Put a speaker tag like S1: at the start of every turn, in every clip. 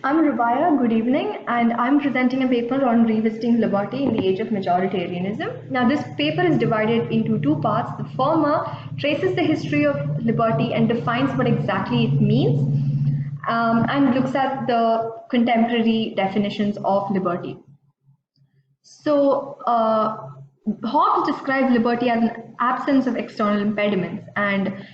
S1: I'm Rubaya, good evening, and I'm presenting a paper on revisiting liberty in the age of majoritarianism. Now, this paper is divided into two parts. The former traces the history of liberty and defines what exactly it means, and looks at the contemporary definitions of liberty. So, Hobbes describes liberty as an absence of external impediments, and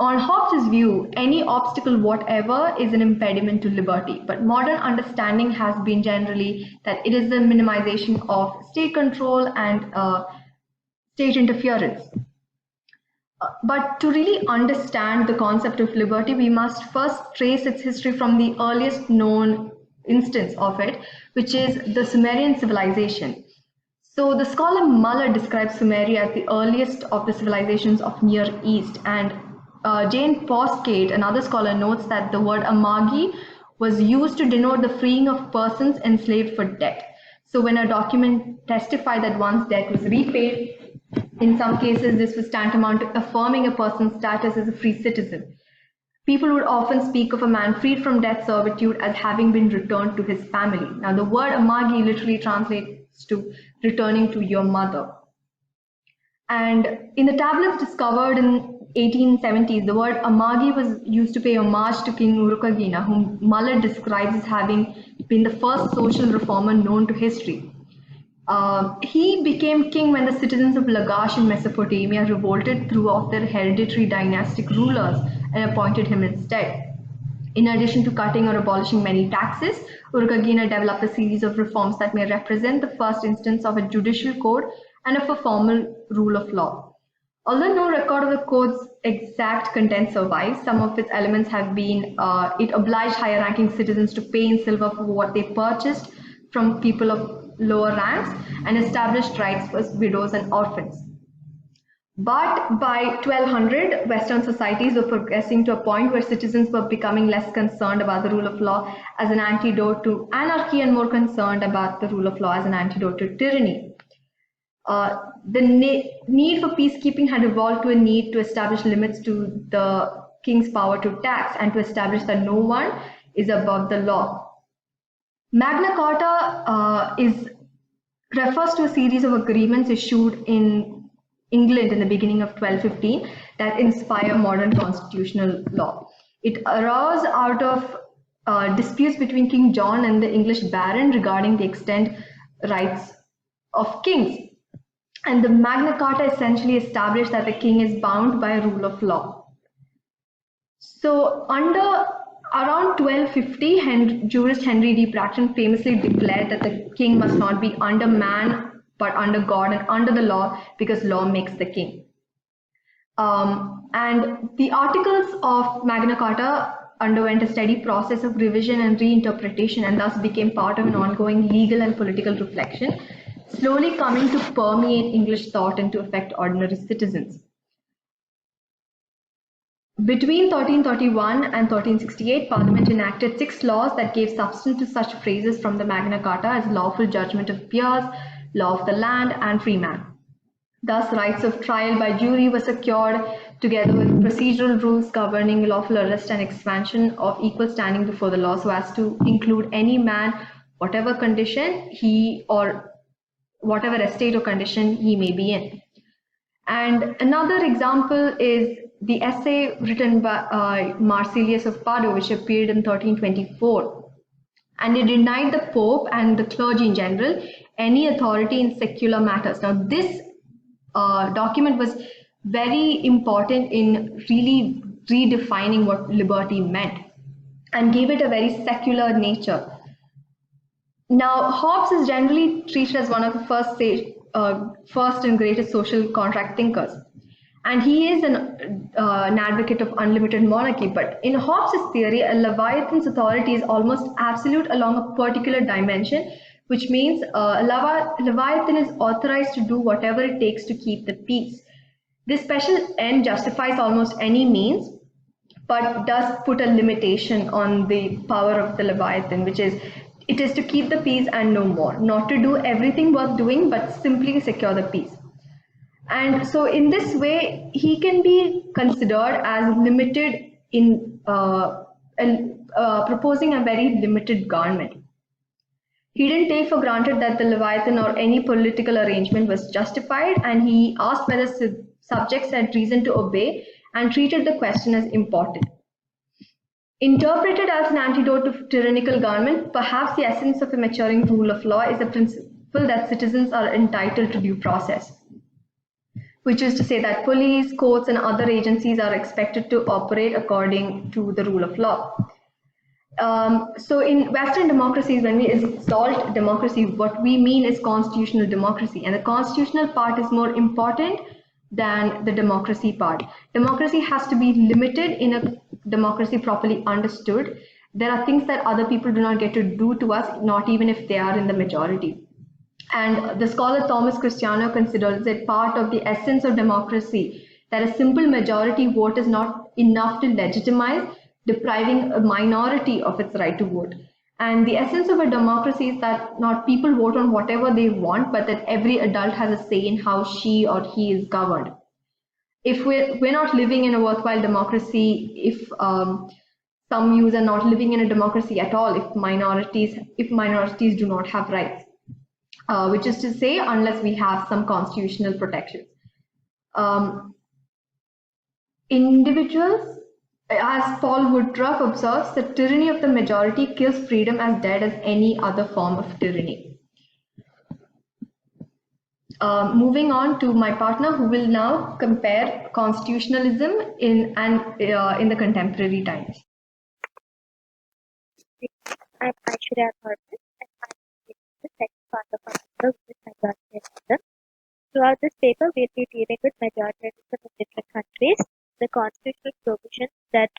S1: on Hobbes' view, any obstacle whatever is an impediment to liberty. But modern understanding has been generally that it is the minimization of state control and state interference. But to really understand the concept of liberty, we must first trace its history from the earliest known instance of it, which is the Sumerian civilization. So the scholar Muller describes Sumeria as the earliest of the civilizations of Near East, and Jane Postgate, another scholar, notes that the word amagi was used to denote the freeing of persons enslaved for debt. So when a document testified that one's debt was repaid, in some cases this was tantamount to affirming a person's status as a free citizen. People would often speak of a man freed from debt servitude as having been returned to his family. Now the word amagi literally translates to returning to your mother. And in the tablets discovered in 1870s, the word amagi was used to pay homage to King Urukagina, whom Muller describes as having been the first social reformer known to history. He became king when the citizens of Lagash in Mesopotamia revolted, threw off their hereditary dynastic rulers, and appointed him instead. In addition to cutting or abolishing many taxes, Urukagina developed a series of reforms that may represent the first instance of a judicial code and of a formal rule of law. Although no record of the code's exact content survives, some of its elements have been it obliged higher ranking citizens to pay in silver for what they purchased from people of lower ranks and established rights for widows and orphans. But by 1200, Western societies were progressing to a point where citizens were becoming less concerned about the rule of law as an antidote to anarchy and more concerned about the rule of law as an antidote to tyranny. The need for peacekeeping had evolved to a need to establish limits to the king's power to tax and to establish that no one is above the law. Magna Carta refers to a series of agreements issued in England in the beginning of 1215 that inspire modern constitutional law. It arose out of disputes between King John and the English baron regarding the extent rights of kings. And the Magna Carta essentially established that the king is bound by a rule of law. So around 1250, jurist Henry D. Bracton famously declared that the king must not be under man, but under God and under the law, because law makes the king. And the articles of Magna Carta underwent a steady process of revision and reinterpretation, and thus became part of an ongoing legal and political reflection, slowly coming to permeate English thought and to affect ordinary citizens. Between 1331 and 1368, Parliament enacted 6 laws that gave substance to such phrases from the Magna Carta as lawful judgment of peers, law of the land, and freeman. Thus, rights of trial by jury were secured, together with procedural rules governing lawful arrest and expansion of equal standing before the law, so as to include any man, whatever condition he or whatever estate or condition he may be in. And another example is the essay written by Marsilius of Padua, which appeared in 1324. And it denied the Pope and the clergy in general any authority in secular matters. Now, this document was very important in really redefining what liberty meant and gave it a very secular nature. Now, Hobbes is generally treated as one of the first and greatest social contract thinkers. And he is an advocate of unlimited monarchy. But in Hobbes' theory, a Leviathan's authority is almost absolute along a particular dimension, which means a Leviathan is authorized to do whatever it takes to keep the peace. This special end justifies almost any means, but does put a limitation on the power of the Leviathan, which is it is to keep the peace and no more, not to do everything worth doing, but simply secure the peace. And so in this way, he can be considered as limited in proposing a very limited government. He didn't take for granted that the Leviathan or any political arrangement was justified, and he asked whether subjects had reason to obey and treated the question as important. Interpreted as an antidote to tyrannical government, perhaps the essence of a maturing rule of law is the principle that citizens are entitled to due process, which is to say that police, courts, and other agencies are expected to operate according to the rule of law. So in Western democracies, when we exalt democracy, what we mean is constitutional democracy, and the constitutional part is more important than the democracy part. Democracy has to be limited in a democracy properly understood. There are things that other people do not get to do to us, not even if they are in the majority. And the scholar Thomas Cristiano considers it part of the essence of democracy that a simple majority vote is not enough to legitimize depriving a minority of its right to vote. And the essence of a democracy is that not people vote on whatever they want, but that every adult has a say in how she or he is governed. If we're not living in a worthwhile democracy, if some youths are not living in a democracy at all, if minorities do not have rights, which is to say, unless we have some constitutional protections. Individuals, as Paul Woodruff observes, the tyranny of the majority kills freedom as dead as any other form of tyranny. Moving on to my partner, who will now compare constitutionalism in the contemporary times.
S2: I'm Aishwarya Thorpe, and I'm the second part of our paper, which is majoritarianism. Throughout this paper, we'll be dealing with majoritarianism in different countries, the constitutional provisions that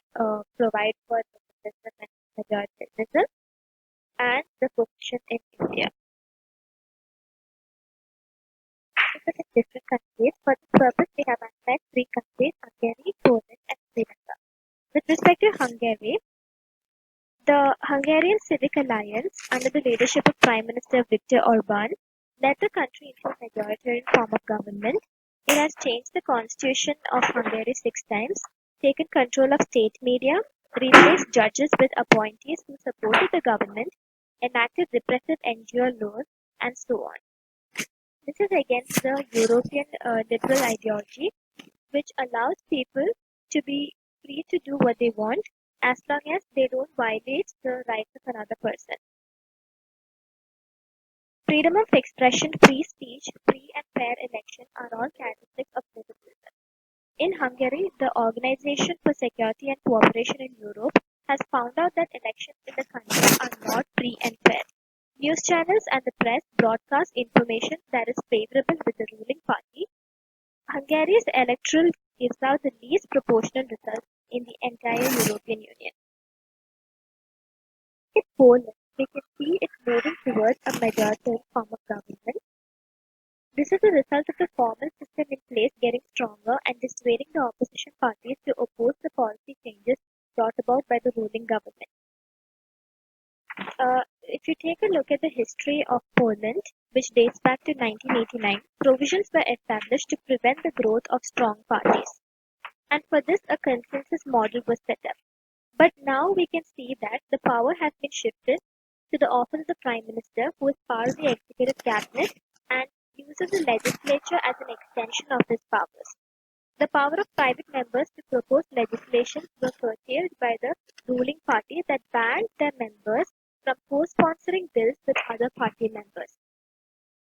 S2: provide for liberalism and majoritarianism, and the position in India. Look at different countries. For this purpose, we have analyzed three countries: Hungary, Poland, and Sri Lanka. With respect to Hungary, the Hungarian Civic Alliance, under the leadership of Prime Minister Viktor Orban, led the country into a majoritarian form of government. It has changed the constitution of Hungary 6 times, taken control of state media, replaced judges with appointees who supported the government, enacted repressive NGO laws, and so on. This is against the European liberal ideology, which allows people to be free to do what they want as long as they don't violate the rights of another person. Freedom of expression, free speech, free and fair election are all characteristics of liberalism. In Hungary, the Organization for Security and Cooperation in Europe has found out that elections in the country are not free and fair. News channels and the press broadcast information that is favorable with the ruling party. Hungary's electoral gives out the least proportional results in the entire European Union. In Poland, we can see it moving towards a majoritarian form of government. This is a result of the formal system in place getting stronger and dissuading the opposition parties to oppose the policy changes brought about by the ruling government. If you take a look at the history of Poland, which dates back to 1989, provisions were established to prevent the growth of strong parties. And for this, a consensus model was set up. But now we can see that the power has been shifted to the office of the Prime Minister, who is part of the executive cabinet and uses the legislature as an extension of his powers. The power of private members to propose legislation was curtailed by the ruling party that banned their members from co-sponsoring bills with other party members.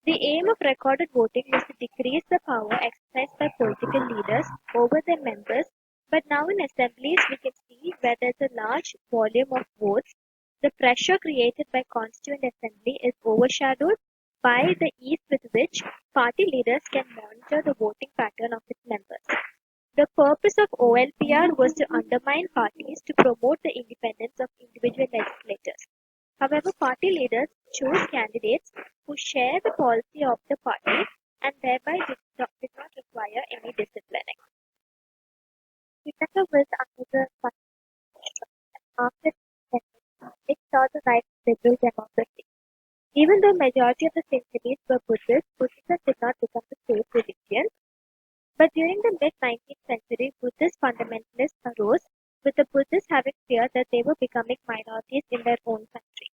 S2: The aim of recorded voting was to decrease the power exercised by political leaders over their members, but now in assemblies we can see where there's a large volume of votes, the pressure created by constituent assembly is overshadowed by the ease with which party leaders can monitor the voting pattern of its members. The purpose of OLPR was to undermine parties to promote the independence of individual legislators. However, party leaders chose candidates who share the policy of the party and thereby did not require any disciplining. Sri was under the after it saw the rise of liberal democracy. Even though majority of the Sinhalese were Buddhists, Buddhism did not become the state religion. But during the mid-19th century, Buddhist fundamentalists arose with the Buddhists having feared that they were becoming minorities in their own country.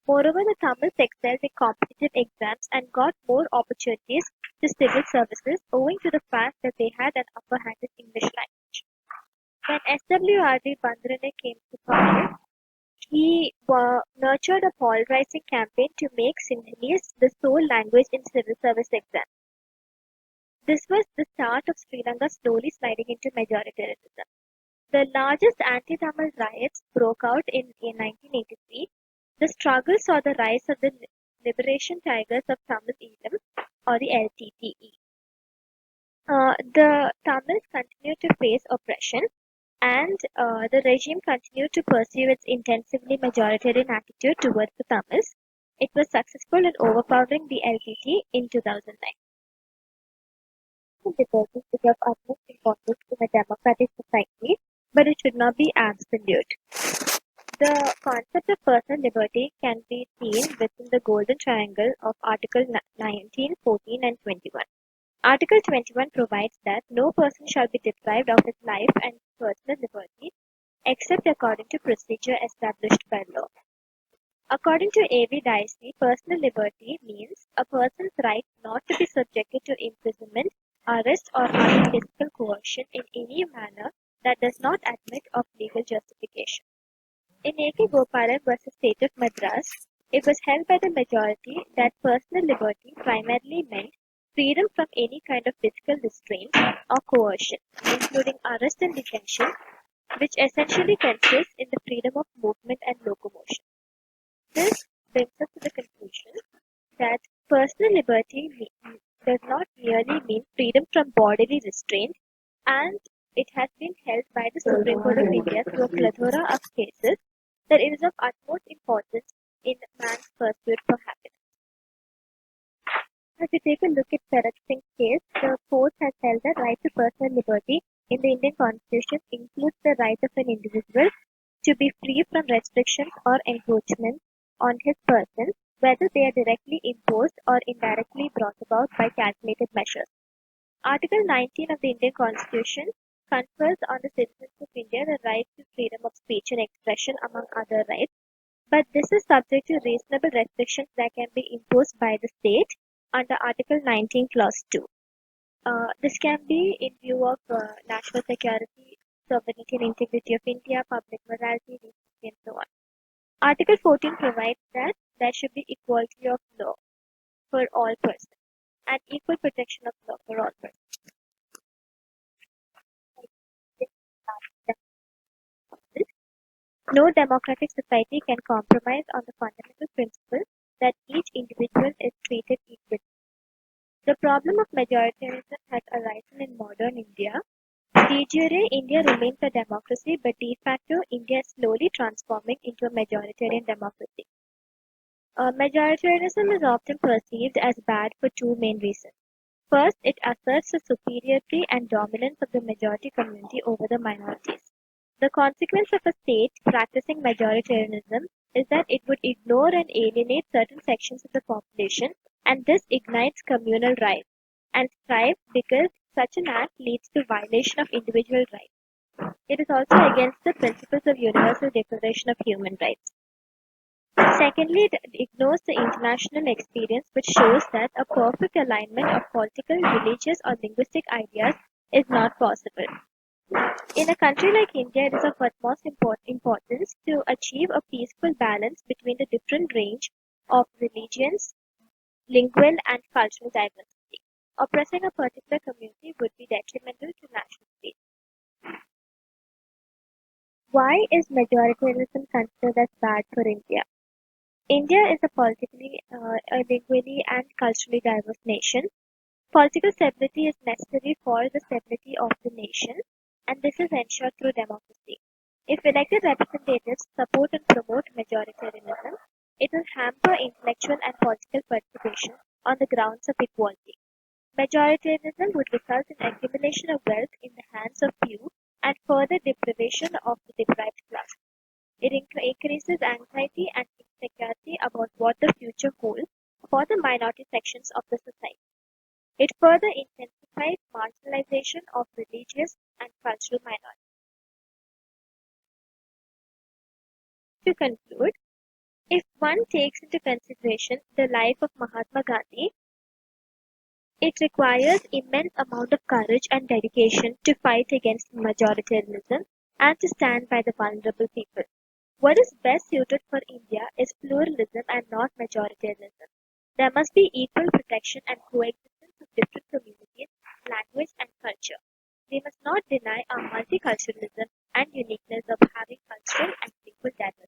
S2: Moreover, the Tamils excelled in competitive exams and got more opportunities to civil services owing to the fact that they had an upper hand in English language. When SWRD Bandarane came to power, he nurtured a polarizing campaign to make Sinhalese the sole language in civil service exams. This was the start of Sri Lanka slowly sliding into majoritarianism. The largest anti-Tamil riots broke out in 1983. The struggle saw the rise of the Liberation Tigers of Tamil Eelam, or the LTTE. The Tamils continued to face oppression, and the regime continued to pursue its intensively majoritarian attitude towards the Tamils. It was successful in overpowering the LTT in 2009. Liberty is of utmost importance in a democratic society, but it should not be absolute. The concept of personal liberty can be seen within the golden triangle of Article 19, 14, and 21. Article 21 provides that no person shall be deprived of his life and personal liberty except according to procedure established by law. According to A.V. Dicey, personal liberty means a person's right not to be subjected to imprisonment, arrest, or other physical coercion in any manner that does not admit of legal justification. In A.K. Gopalan versus State of Madras, it was held by the majority that personal liberty primarily meant freedom from any kind of physical restraint or coercion, including arrest and detention, which essentially consists in the freedom of movement and locomotion. This brings us to the conclusion that personal liberty does not merely mean freedom from bodily restraint, and it has been held by the Supreme Court of India through a plethora of cases that it is of utmost importance in man's pursuit for happiness. If we take a look at Sarat Singh's case, the court has held that right to personal liberty in the Indian Constitution includes the right of an individual to be free from restrictions or encroachments on his person, whether they are directly imposed or indirectly brought about by calculated measures. Article 19 of the Indian Constitution confers on the citizens of India the right to freedom of speech and expression, among other rights, but this is subject to reasonable restrictions that can be imposed by the state under Article 19, Clause 2. This can be in view of national security, sovereignty and integrity of India, public morality, decency, and so on. Article 14 provides that there should be equality of law for all persons and equal protection of law for all persons. No democratic society can compromise on the fundamental principle that each individual is treated equally. The problem of majoritarianism has arisen in modern India. De jure, India remains a democracy, but de facto, India is slowly transforming into a majoritarian democracy. Majoritarianism is often perceived as bad for two main reasons. First, it asserts the superiority and dominance of the majority community over the minorities. The consequence of a state practicing majoritarianism is that it would ignore and alienate certain sections of the population, and this ignites communal rights and strife because such an act leads to violation of individual rights. It is also against the principles of Universal Declaration of Human Rights. Secondly, it ignores the international experience, which shows that a perfect alignment of political, religious, or linguistic ideas is not possible. In a country like India, it is of utmost importance to achieve a peaceful balance between the different range of religions, lingual, and cultural diversity. Oppressing a particular community would be detrimental to national peace. Why is majoritarianism considered as bad for India? India is a politically, lingually, and culturally diverse nation. Political stability is necessary for the stability of the nation, and this is ensured through democracy. If elected representatives support and promote majoritarianism, it will hamper intellectual and political participation on the grounds of equality. Majoritarianism would result in accumulation of wealth in the hands of few and further deprivation of the deprived class. It increases anxiety and insecurity about what the future holds for the minority sections of the society. It further intensifies marginalization of religious and cultural minorities. To conclude, if one takes into consideration the life of Mahatma Gandhi, it requires immense amount of courage and dedication to fight against majoritarianism and to stand by the vulnerable people. What is best suited for India is pluralism and not majoritarianism. There must be equal protection and coexistence of different communities, language and culture. We must not deny our multiculturalism and uniqueness of having cultural and lingual diversity.